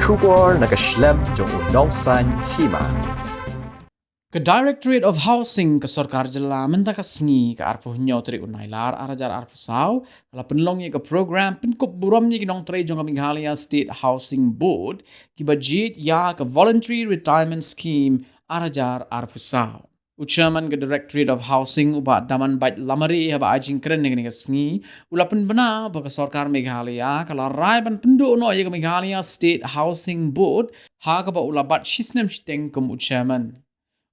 Shukor nakaslem jong Nongtrei Hima. Ke Directorate of Housing ke Sorkar Jylla minta kasngi ke arpuh nyotri unailar arajar arpuh sau kalau penlong ke program Pynkup Burom ke Nongtrei jong Meghalaya State Housing Board ki budget ya ke Voluntary Retirement Scheme arajar arpuh sau. Ucaman ke Directorate of Housing uba daman bait lamari haba ajing keren dengan kasngi ulapan benar bagi Sorkar Meghalaya kalau rai ban Pynduh no ke Meghalaya State Housing Board ha ke ba ulabat shisnem shiteng kum ucaman.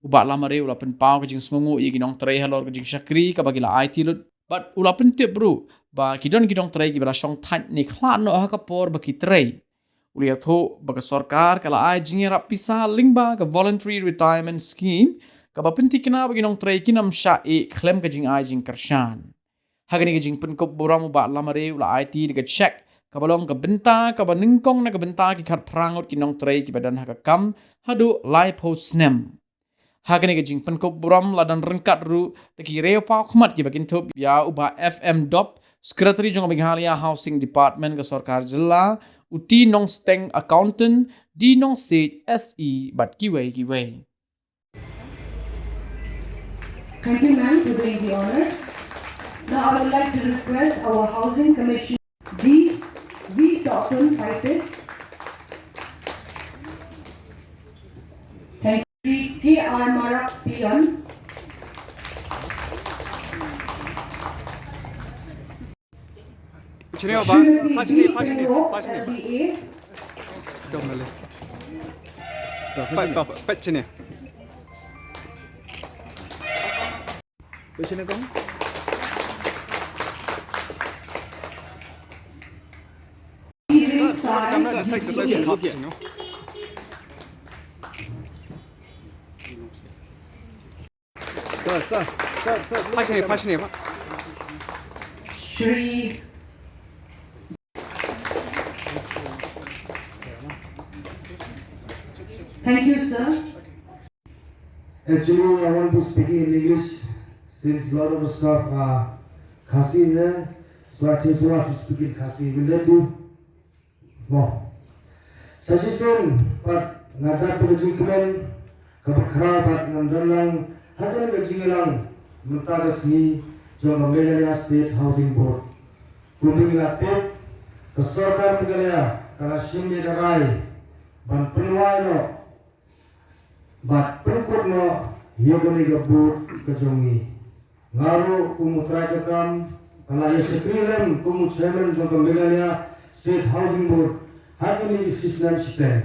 Ubat lama re ulapan pau ke jing semungu ye Nongtrei halor ke jing syakri ka bagi la IT lut but ulapan tip bro ba kidon Nongtrei ki bala Shongthait ni khlan no ha ka por ba kitrei uliat ho ba Sorkar kala ai jing rap pisah lingba ke voluntary retirement scheme ka ba penti kena bagi Nongtrei kinam sha e claim ke jing ai jing kershan hagani ke jing Pynkup Burom ubat lama re ula IT de check kabalong ke benta ka ba ningkong na ke benta ki khat prangot ki Nongtrei ki badan ha ka kam hadu live post nem Hagani ke jing Pynkup Burom ladan rengkat ru deki reo pau khmat ki bakin top ya uba FM dop Secretary jong Meghalaya Housing Department ke Sorkar Jylla uti Nongsteng accountant di Nongtrei SE bat kiwei. Thank you, ma'am, for doing the honor. Now I would like to request our Housing Commission D. V. Stockton, Ophis. Thank you. K.R. Marak, P.M. Shrimati B. Pynduh, LDA. Shri. Thank you, sir. Actually, I want to speak in English since a lot of the stuff are Khasi here, so I just want to speak in Khasi. Will that do? No. Suggestion, but ngadat pagajing keren, kapakra bat ngandalang, hagan gajingilang, muntagas ni Jong Meghalaya State Housing Board. Kuming latip, ke Sorkar Meghalaya, kala shimni darai, ban penwai no, bat Pynkup no, yagani ke board kejongi. Ngaru kumutrai ketam, kala yesekrilem kumutsemen Jong Meghalaya State Housing Board, hagani sistem sistem.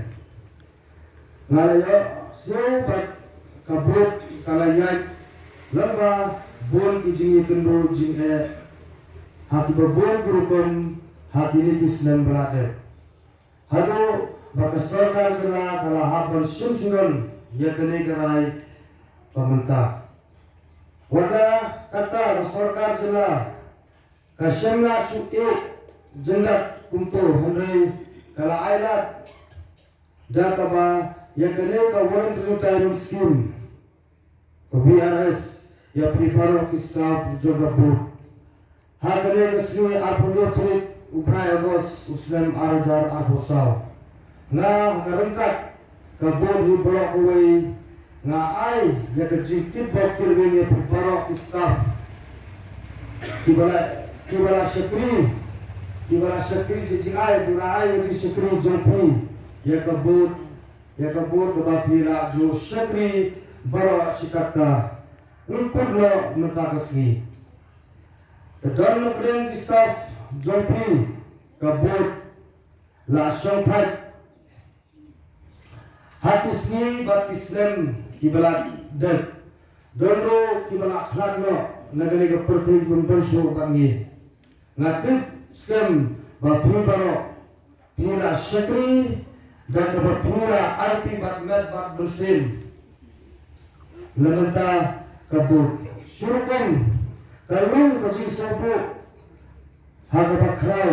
Ngalaya siapa bat kabut kala yai, lamba bon kijingi Pynduh jing haki berbon kurukum haki ni kisnem berade. Hado baka Sorkar Jylla kala haban sumsunan yakni kerai pemerintah. Wada kata Sorkar Jylla kasyamla su'e jendak untuk henry kala ailat dakaba yakni ka voluntary retirement scheme VRS ya preparo ki staff joga board hagane kesni apuno trik upray agos uslam arjar apusau na harengkat ka board hi block away nga ai ya ke jikit bakil we ya preparo ki staff kibala sekri ji ai bura ai ji sekri jompi ya ka board ke bapira jo sekri baro cikata Nukut lo mentakasni. Kedal lo kalian di staff jompi kabut la Shongthait. Hatisni bat Islam kibalat dek. Dolo kibalat akhlak lo nagani ke perti pun bensur kangi. Ngatik skem bapi baro pira syakri dan kebapira arti bat ngat bat bersin. Lementa kabut surukan kalung kecil sabu harga bakrau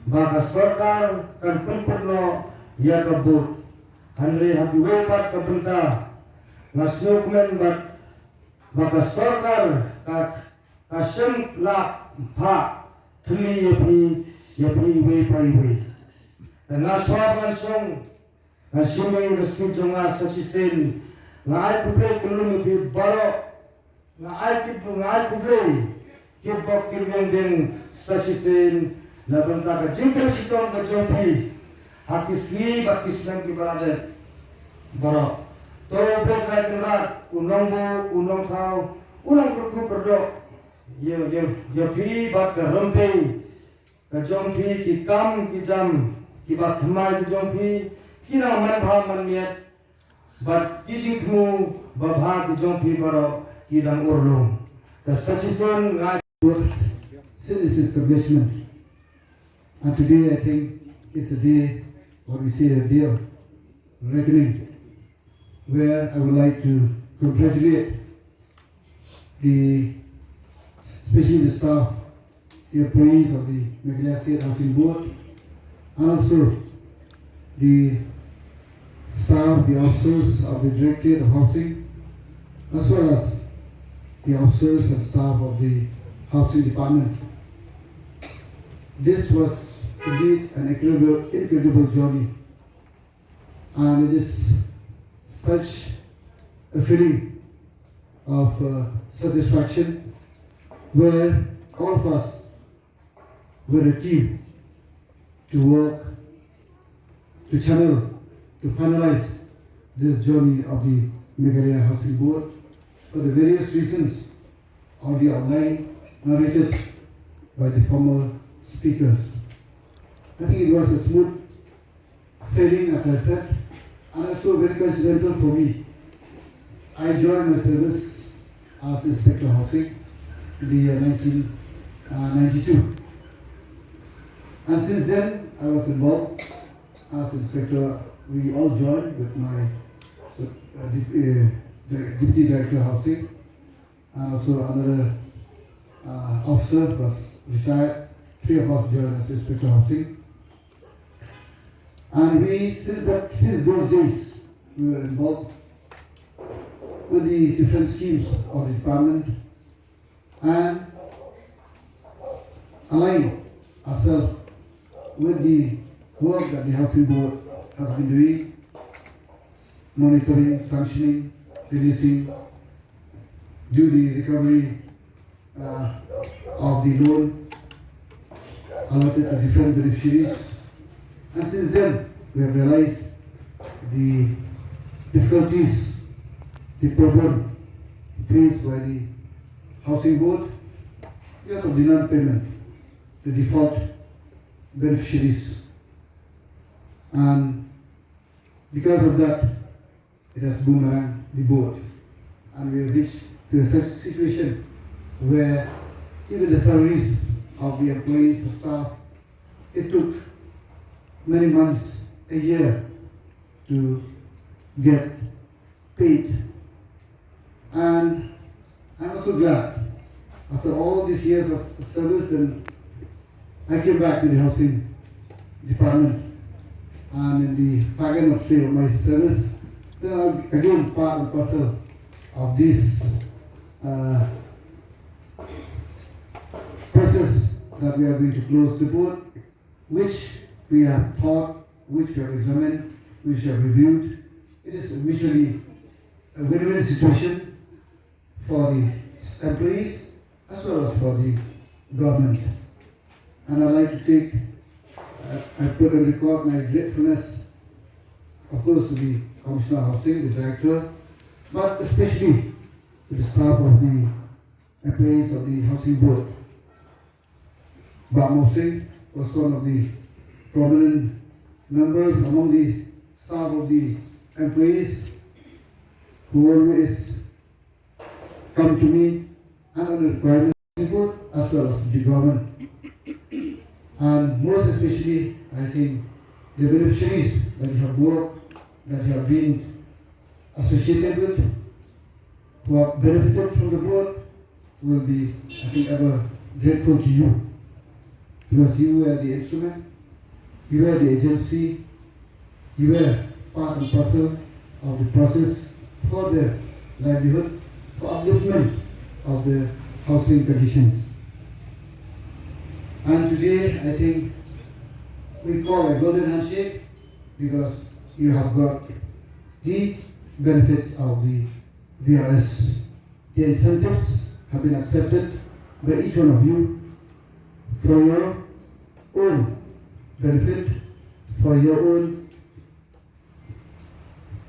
baka Sorkar kan Pynkup no ya kabut hanri hati wepat kabenta ngasnukmen bat baka Sorkar kasem la pa tli yapi we pai we the Nashwab and Song, and Shimmy the Sweet Jonga, such as saying, I could play Kulum Baro, I could play, keep up giving such as saying, Nabantaka Jinkrasiton, the Jopi, Hakisli, Bakislam Kibarade, Baro. To break like the rat, Unongbo, Unongtao, Unong Perdo, your pea, but the rumpe, the jumpy, ki come, ki jam, ki bat my jumpy, ki now man how man yet, but kitting through Babha, the jumpy, baro, ki dang urlum. The such is one like since establishment. And today I think it's a day, what we say, a day of reckoning, where I would like to congratulate especially the staff, the employees of the Meghalaya State Housing Board, and also the staff, the officers of the Directorate of Housing, as well as the officers and staff of the Housing Department. This was indeed an incredible journey, and it is such a feeling of satisfaction where all of us were a team to work, to channel, to finalize this journey of the Meghalaya Housing Board for the various reasons already outlined, narrated by the former speakers. I think it was a smooth sailing, as I said, and also very coincidental for me. I joined my service as Inspector Housing in the year 1992. And since then, I was involved as Inspector. We all joined with my Deputy Director of Housing, and also another officer was retired. 3 of us joined as Inspector Housing. And we, since those days, we were involved with the different schemes of the department and align ourselves with the work that the Housing Board has been doing, monitoring, sanctioning, releasing, due the recovery of the loan allotted to different beneficiaries. And since then, we have realized the difficulties, the problem faced by the Housing Board because of the non-payment, the default beneficiaries. And because of that, it has boomeranged the board. And we have reached to a such situation where even the salaries of the employees and staff, it took many months, a year to get paid. And I'm also glad, after all these years of service, and I came back to the Housing Department, and in the faggot of say of my service, then I'm again part and parcel of this process that we are going to close the board, which we have taught, which we have examined, which we have reviewed. It is mutually a win-win situation for the employees as well as for the government. And I'd like to take, I put on record my gratefulness, of course, to the Commissioner of Housing, the Director, but especially to the staff of the employees of the Housing Board. Burom was one of the prominent members among the staff of the employees who always come to me and on the requirements of the board as well as the government. And most especially, I think the beneficiaries that you have worked, that you have been associated with, who have benefited from the board, will be, I think, ever grateful to you. Because you were the instrument, you were the agency, you were part and parcel of the process for the livelihood, for upliftment of the housing conditions. And today, I think we call a golden handshake because you have got the benefits of the VRS. The incentives have been accepted by each one of you for your own benefit, for your own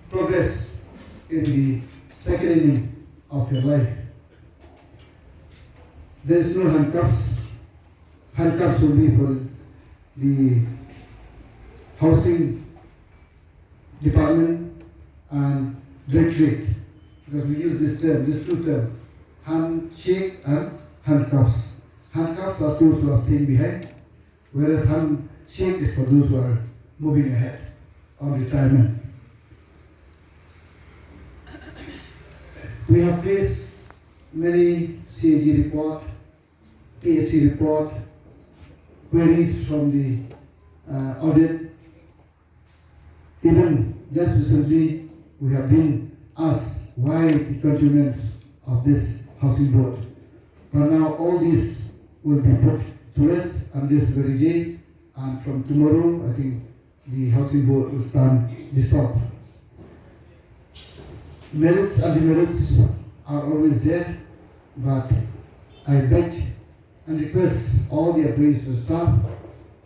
progress in the second inning of your life. There is no handcuffs. Handcuffs will be for the housing department and directorate, because we use this term, this two terms, handshake and handcuffs. Handcuffs are those who are staying behind, whereas handshake is for those who are moving ahead on retirement. We have faced many CAG report, PSC report, queries from the audit. Even just recently, we have been asked why the continuance of this housing board. But now all these will be put to rest on this very day, and from tomorrow, I think the housing board will stand dissolved. Merits and demerits are always there, but I beg and request all the employees and staff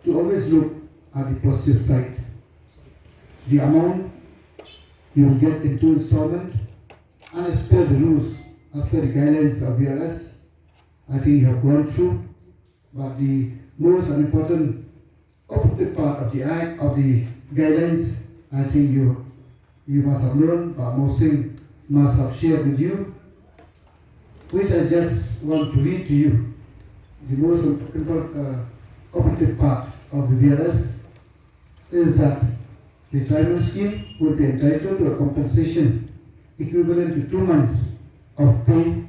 to always look at the positive side. The amount you will get in 2 installments, and as per the rules, as per the guidelines of VRS, I think you have gone through. But the most important operative part of the act, of the guidelines, I think you must have learned, but Mohsin must have shared with you, which I just want to read to you. The most important operative part of the VRS is that the retirement scheme will be entitled to a compensation equivalent to 2 months of pay,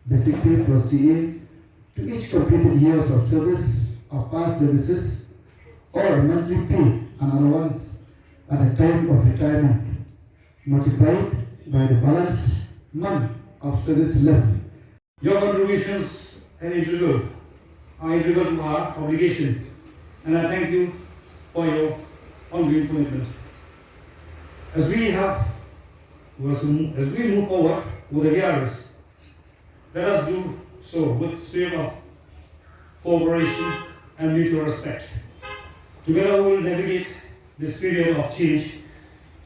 basic pay plus DA, to each completed years of service or past services, or monthly pay and allowance at the time of retirement, multiplied by the balance month of service left. Your contributions are integral to our obligation, and I thank you for your ongoing commitment. As we move forward with the VRS, let us do so with spirit of cooperation and mutual respect. Together we will navigate this period of change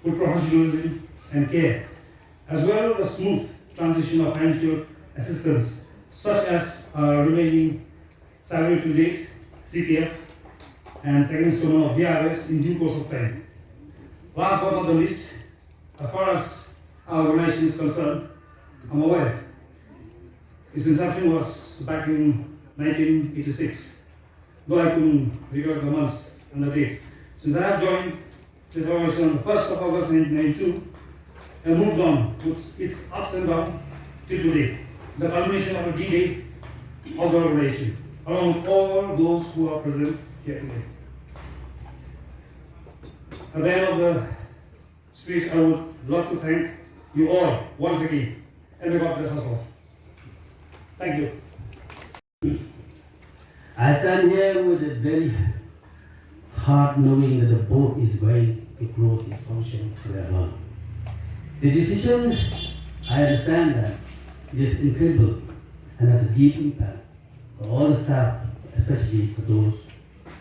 with professionalism and care, as well as smooth transition of financial assistance, such as remaining salary to date, CPF, and second installment of VRS in due course of time. Last but not the least, as far as our organization is concerned, I'm aware its inception was back in 1986, though I couldn't recall the months and the date. Since I have joined this organization on the 1st of August 1992 and moved on with its ups and downs till today, the culmination of a D-Day of the organization, along with all those who are present here today. At the end of the speech, I would love to thank you all once again, and may God bless us all. Thank you. I stand here with a very heart knowing that the board is going to close its function forever. The decision, I understand that it is incredible and has a deep impact for all the staff, especially for those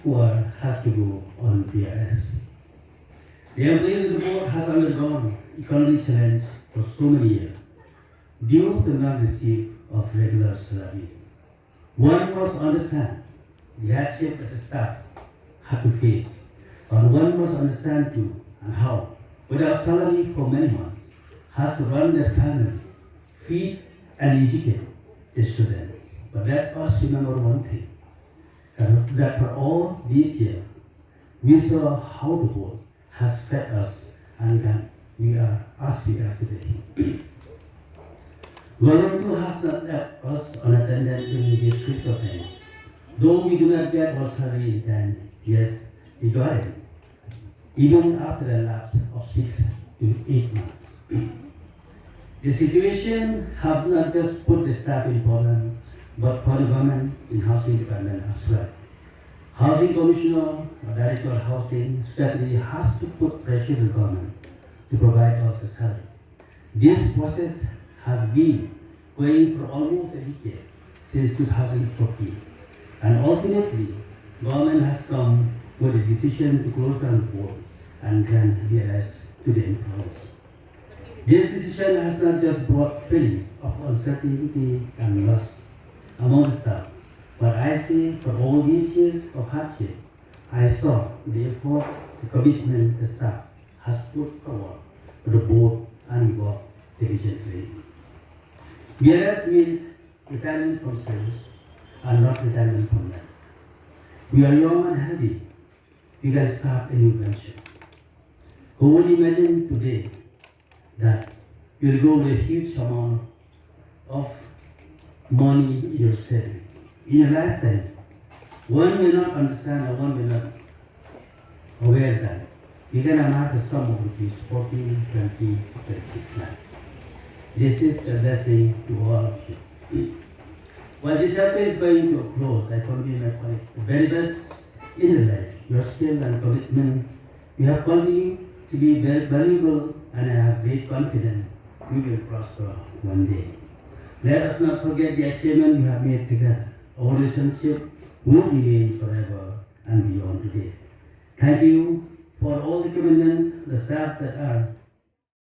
who have to go on VRS. The employees of the board has undergone economic challenge for so many years due to non-receipt of regular salary. One must understand the hardship that the staff had to face, and one must understand too and how, without salary for many months, has to run their family, feed and educate their students. But let us remember one thing, that for all these years, we saw how the board has fed us, and that we are as we are today. Volunteers have not left us unattended during these critical times. Though we do not get our salary in time, yes, we got it, even after a lapse of 6 to 8 months. The situation has not just put the staff in problem, but for the government in housing department as well. Housing Commissioner or Director of Housing Strategy has to put pressure on the government to provide us a salary. This process has been going for almost a decade, since 2014, and ultimately, government has come with a decision to close down the board and grant BLS to the employees. This decision has not just brought feeling of uncertainty and loss among the staff, but I say for all these years of hardship, I saw the effort, the commitment the staff has put forward for the board and we got diligently. BLS means retirement from service and not retirement from life. We are young and healthy. We can start a new venture. Who would imagine today that you'll go with a huge amount of money in your saving? In your lifetime, one will not understand or one will not aware that you can amass a sum of rupees 14, 20, 26 lakh. This is a blessing to all of you. While this chapter is going to a close, I convey my colleagues the very best in the life. Your skill and commitment, you have continued to be very valuable, and I have great confidence you will prosper one day. Let us not forget the achievement we have made together. Our relationship will remain forever and beyond today. Thank you for all the commitments, the staff that are